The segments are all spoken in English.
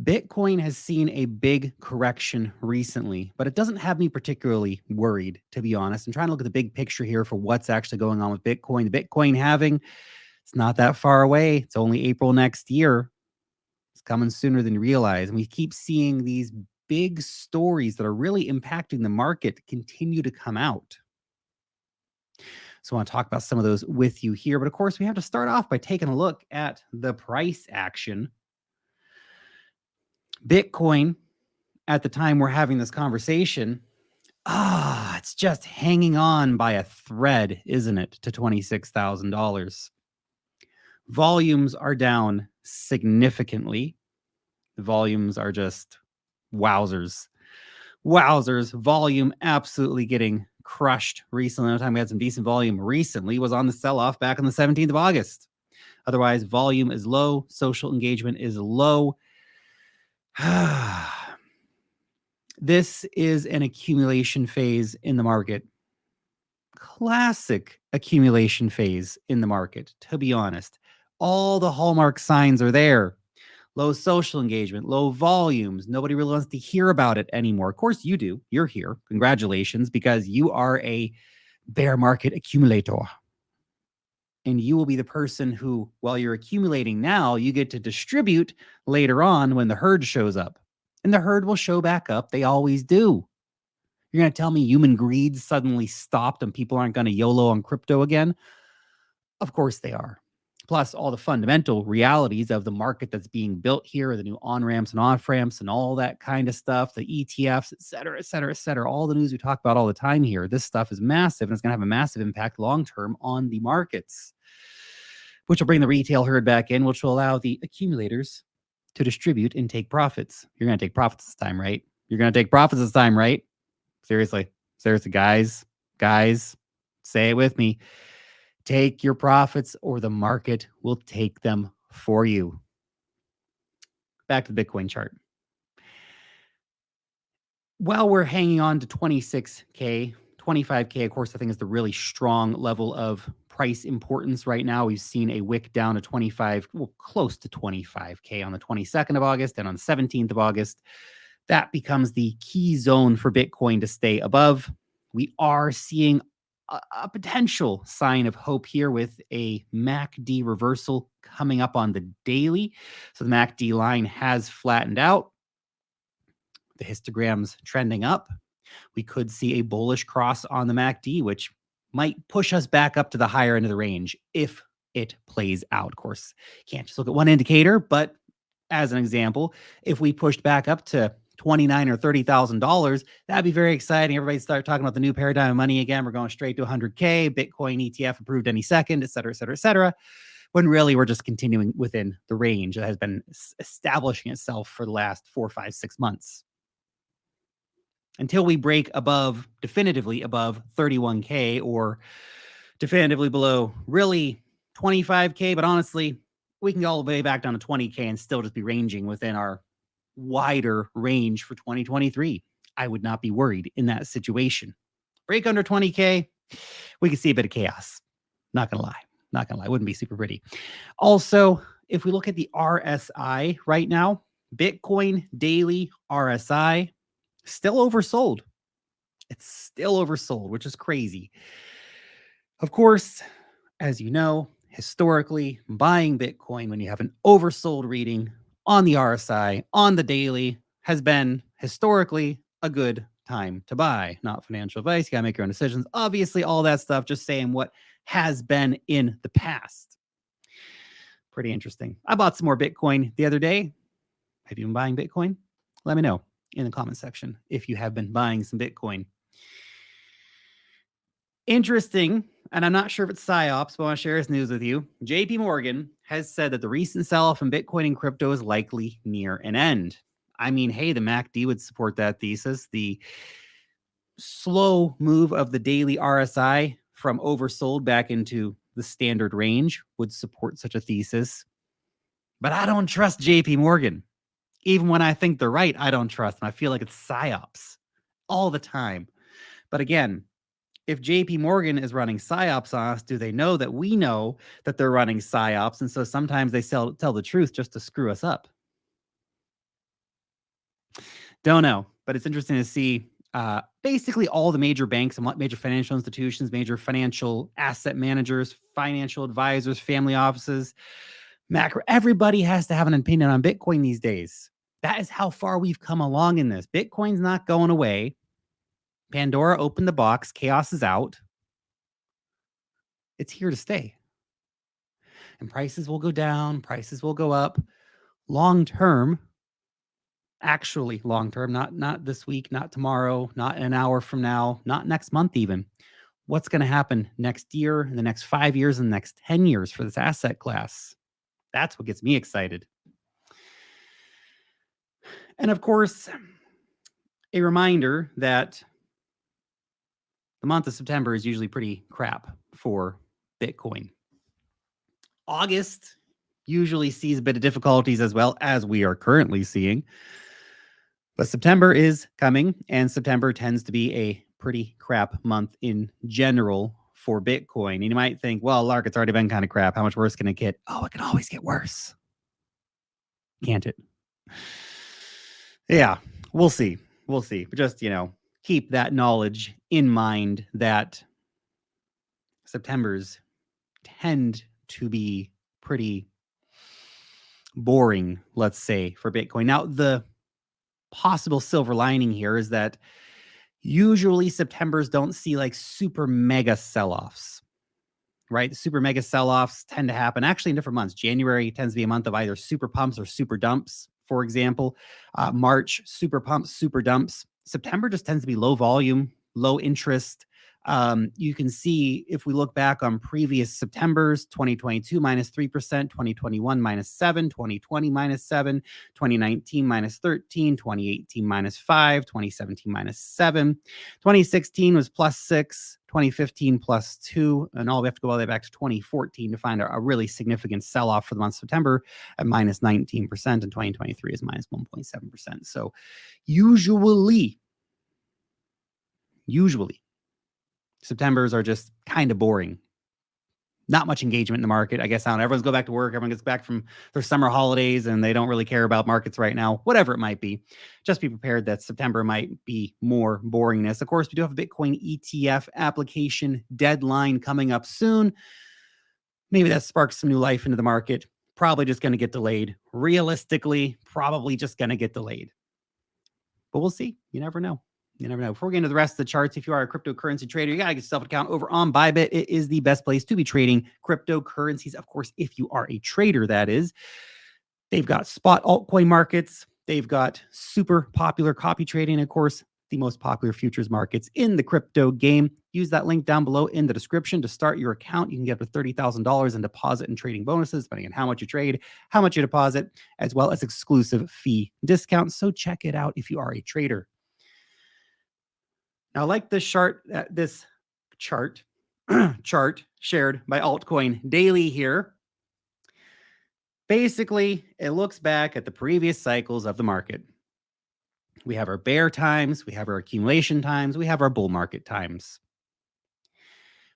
Bitcoin has seen a big correction recently, but it doesn't have me particularly worried, to be honest. I'm trying to look at the big picture here for what's actually going on with Bitcoin. The Bitcoin halving, it's not that far away. It's only April next year. It's coming sooner than you realize. And we keep seeing these big stories that are really impacting the market continue to come out. So I want to talk about some of those with you here. But of course, we have to start off by taking a look at the price action. Bitcoin, at the time we're having this conversation, it's just hanging on by a thread, isn't it, to $26,000. Volumes are down significantly. The volumes are just wowzers. Wowzers. Volume absolutely getting crushed recently. The only time we had some decent volume recently was on the sell-off back on the 17th of August. Otherwise, volume is low. Social engagement is low. This is an accumulation phase in the market. Classic accumulation phase in the market, to be honest. All the hallmark signs are there. Low social engagement, low volumes. Nobody really wants to hear about it anymore. Of course, you do. You're here. Congratulations, because you are a bear market accumulator. And you will be the person who, while you're accumulating now, you get to distribute later on when the herd shows up. And the herd will show back up. They always do. You're going to tell me human greed suddenly stopped and people aren't going to YOLO on crypto again? Of course they are. Plus all the fundamental realities of the market that's being built here, the new on-ramps and off-ramps and all that kind of stuff, the ETFs, et cetera, et cetera, et cetera. All the news we talk about all the time here. This stuff is massive, and it's going to have a massive impact long-term on the markets, which will bring the retail herd back in, which will allow the accumulators to distribute and take profits. You're going to take profits this time, right? You're going to take profits this time, right? Seriously, guys, say it with me. Take your profits or the market will take them for you. Back to the Bitcoin chart. While we're hanging on to 26K, 25K, of course, I think is the really strong level of price importance right now. We've seen a wick down to 25, well, close to 25K on the 22nd of August and on the 17th of August. That becomes the key zone for Bitcoin to stay above. We are seeing a potential sign of hope here with a MACD reversal coming up on the daily. So the MACD line has flattened out. The histogram's trending up. We could see a bullish cross on the MACD, which might push us back up to the higher end of the range if it plays out. Of course, can't just look at one indicator, but as an example, if we pushed back up to $29,000 or $30,000, that'd be very exciting. Everybody start talking about the new paradigm of money again. We're going straight to 100K, Bitcoin ETF approved any second, et cetera, et cetera, et cetera. When really we're just continuing within the range that has been establishing itself for the last 4, 5, 6 months. Until we break above, definitively above 31K or definitively below really 25K. But honestly, we can go all the way back down to 20K and still just be ranging within our wider range for 2023. I would not be worried in that situation. Break under 20K, we can see a bit of chaos. Not gonna lie, wouldn't be super pretty. Also, if we look at the RSI right now, Bitcoin daily RSI still oversold. It's still oversold, which is crazy. Of course, as you know, historically, buying Bitcoin when you have an oversold reading on the RSI, on the daily, has been historically a good time to buy. Not financial advice. You got to make your own decisions. Obviously, all that stuff, just saying what has been in the past. Pretty interesting. I bought some more Bitcoin the other day. Have you been buying Bitcoin? Let me know in the comment section if you have been buying some Bitcoin. Interesting, and I'm not sure if it's PSYOPs, but I want to share this news with you. JP Morgan has said that the recent sell-off in Bitcoin and crypto is likely near an end. I mean, hey, the MACD would support that thesis. The slow move of the daily RSI from oversold back into the standard range would support such a thesis. But I don't trust JP Morgan. Even when I think they're right, I don't trust them. I feel like it's PSYOPs all the time. But again, if JP Morgan is running PSYOPs on us, do they know that we know that they're running PSYOPs? And so sometimes they tell the truth just to screw us up. Don't know, but it's interesting to see basically all the major banks and major financial institutions, major financial asset managers, financial advisors, family offices, macro. Everybody has to have an opinion on Bitcoin these days. That is how far we've come along in this. Bitcoin's not going away. Pandora opened the box. Chaos is out. It's here to stay. And prices will go down. Prices will go up. Long term, actually long term, not this week, not tomorrow, not an hour from now, not next month even. What's going to happen next year, in the next 5 years, in the next 10 years for this asset class? That's what gets me excited. And of course, a reminder that the month of September is usually pretty crap for Bitcoin. August usually sees a bit of difficulties as well, as we are currently seeing. But September is coming, and September tends to be a pretty crap month in general for Bitcoin. And you might think, well, Lark, it's already been kind of crap. How much worse can it get? Oh, it can always get worse. Can't it? Yeah, we'll see. We'll see. But just, keep that knowledge in mind that Septembers tend to be pretty boring, let's say, for Bitcoin. Now, the possible silver lining here is that usually Septembers don't see like super mega sell-offs, right? The super mega sell-offs tend to happen actually in different months. January tends to be a month of either super pumps or super dumps, for example. March, super pumps, super dumps. September just tends to be low volume, low interest. You can see if we look back on previous Septembers, 2022 minus 3%, 2021 minus 7, 2020 minus 7, 2019 minus 13, 2018 minus 5, 2017 minus 7, 2016 was plus 6, 2015 plus 2, and we have to go all the way back to 2014 to find a really significant sell-off for the month of September at minus 19%, and 2023 is minus 1.7%. So usually Septembers are just kind of boring. Not much engagement in the market. I guess everyone's go back to work. Everyone gets back from their summer holidays and they don't really care about markets right now, whatever it might be. Just be prepared that September might be more boringness. Of course, we do have a Bitcoin ETF application deadline coming up soon. Maybe that sparks some new life into the market. Probably just going to get delayed. Realistically, probably just going to get delayed. But we'll see. You never know. You never know. Before we get into the rest of the charts, if you are a cryptocurrency trader, you got to get yourself an account over on BYBIT. It is the best place to be trading cryptocurrencies. Of course, if you are a trader, that is. They've got spot altcoin markets. They've got super popular copy trading. Of course, the most popular futures markets in the crypto game. Use that link down below in the description to start your account. You can get up to $30,000 in deposit and trading bonuses, depending on how much you trade, how much you deposit, as well as exclusive fee discounts. So check it out if you are a trader. Now, like this chart shared by Altcoin Daily here, basically, it looks back at the previous cycles of the market. We have our bear times, we have our accumulation times, we have our bull market times.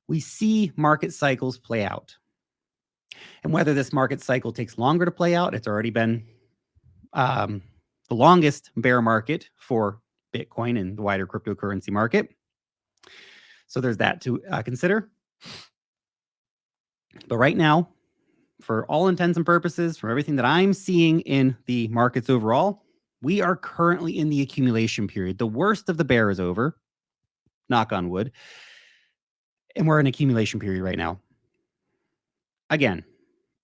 We see market cycles play out. And whether this market cycle takes longer to play out, it's already been the longest bear market for Bitcoin and the wider cryptocurrency market. So there's that to consider. But right now, for all intents and purposes, from everything that I'm seeing in the markets overall, we are currently in the accumulation period. The worst of the bear is over, knock on wood. And we're in accumulation period right now. Again,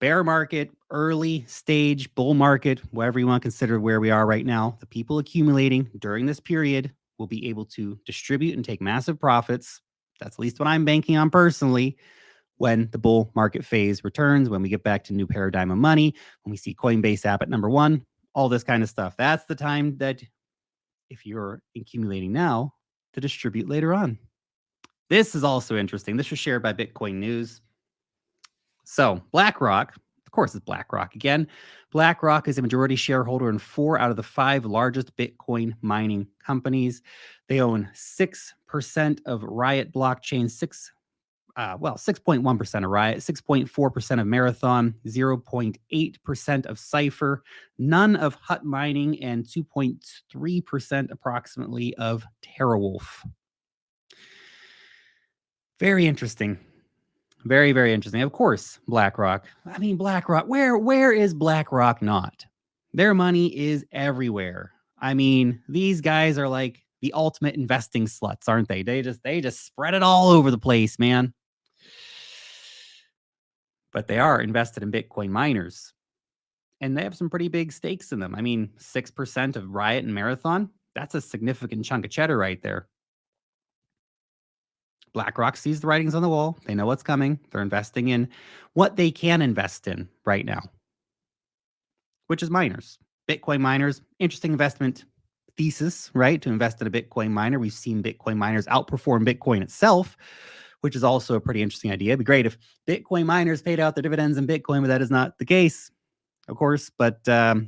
bear market, early stage, bull market, whatever you want to consider where we are right now. The people accumulating during this period will be able to distribute and take massive profits. That's at least what I'm banking on personally. When the bull market phase returns, when we get back to new paradigm of money, when we see Coinbase app at number 1, all this kind of stuff. That's the time that if you're accumulating now to distribute later on. This is also interesting. This was shared by Bitcoin News. So BlackRock, of course, it's BlackRock again. BlackRock is a majority shareholder in 4 out of the 5 largest Bitcoin mining companies. They own 6% of Riot blockchain, 6.1% of Riot, 6.4% of Marathon, 0.8% of Cypher, none of Hut Mining, and 2.3% approximately of TerraWolf. Very interesting. Very, very interesting. Of course, BlackRock. I mean, BlackRock, where is BlackRock not? Their money is everywhere. I mean, these guys are like the ultimate investing sluts, aren't they? They just spread it all over the place, man. But they are invested in Bitcoin miners. And they have some pretty big stakes in them. I mean, 6% of Riot and Marathon, that's a significant chunk of cheddar right there. BlackRock sees the writings on the wall. They know what's coming. They're investing in what they can invest in right now, which is miners. Bitcoin miners, interesting investment thesis, right? To invest in a Bitcoin miner. We've seen Bitcoin miners outperform Bitcoin itself, which is also a pretty interesting idea. It'd be great if Bitcoin miners paid out their dividends in Bitcoin, but that is not the case, of course. But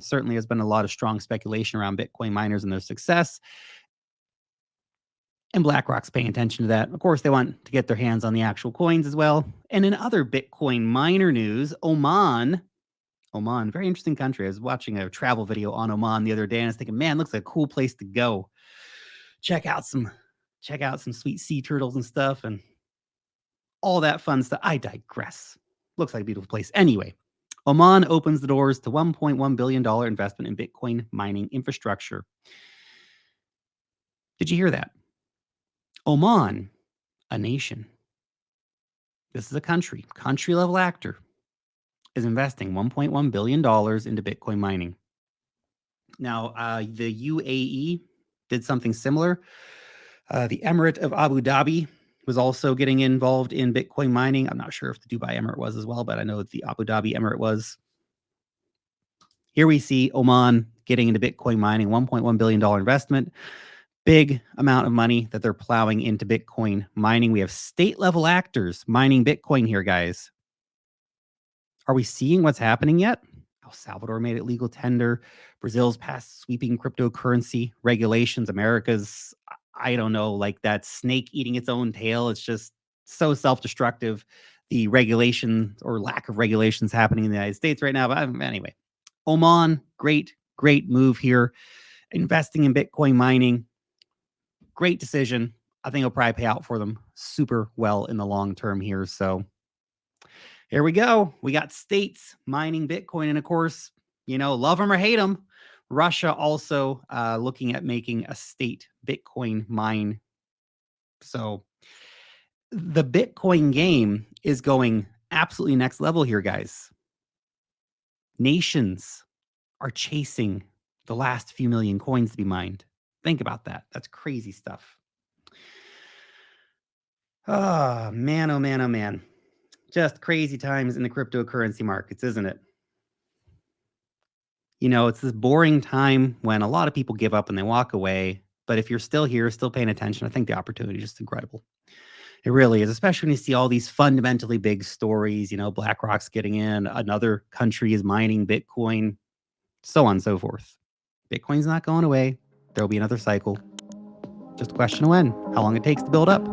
certainly has been a lot of strong speculation around Bitcoin miners and their success. And BlackRock's paying attention to that. Of course, they want to get their hands on the actual coins as well. And in other Bitcoin miner news, Oman, very interesting country. I was watching a travel video on Oman the other day, and I was thinking, man, looks like a cool place to go. Check out some sweet sea turtles and stuff, and all that fun stuff. I digress. Looks like a beautiful place. Anyway, Oman opens the doors to $1.1 billion investment in Bitcoin mining infrastructure. Did you hear that? Oman, a nation. This is a country level actor, is investing $1.1 billion into Bitcoin mining. Now, the UAE did something similar. The Emirate of Abu Dhabi was also getting involved in Bitcoin mining. I'm not sure if the Dubai Emirate was as well, but I know the Abu Dhabi Emirate was. Here we see Oman getting into Bitcoin mining, $1.1 billion investment. Big amount of money that they're plowing into Bitcoin mining. We have state level actors mining Bitcoin here, guys. Are we seeing what's happening yet? El Salvador made it legal tender. Brazil's passed sweeping cryptocurrency regulations. America's, I don't know, like that snake eating its own tail. It's just so self-destructive. The regulation or lack of regulations happening in the United States right now. But anyway, Oman, great move here. Investing in Bitcoin mining. Great decision. I think it'll probably pay out for them super well in the long term here. So here we go. We got states mining Bitcoin. And of course, love them or hate them, Russia also looking at making a state Bitcoin mine. So the Bitcoin game is going absolutely next level here, guys. Nations are chasing the last few million coins to be mined. Think about that. That's crazy stuff. Oh, man, oh, man, oh, man. Just crazy times in the cryptocurrency markets, isn't it? It's this boring time when a lot of people give up and they walk away. But if you're still here, still paying attention, I think the opportunity is just incredible. It really is, especially when you see all these fundamentally big stories. BlackRock's getting in, another country is mining Bitcoin, so on and so forth. Bitcoin's not going away. There'll be another cycle. Just a question of when, how long it takes to build up.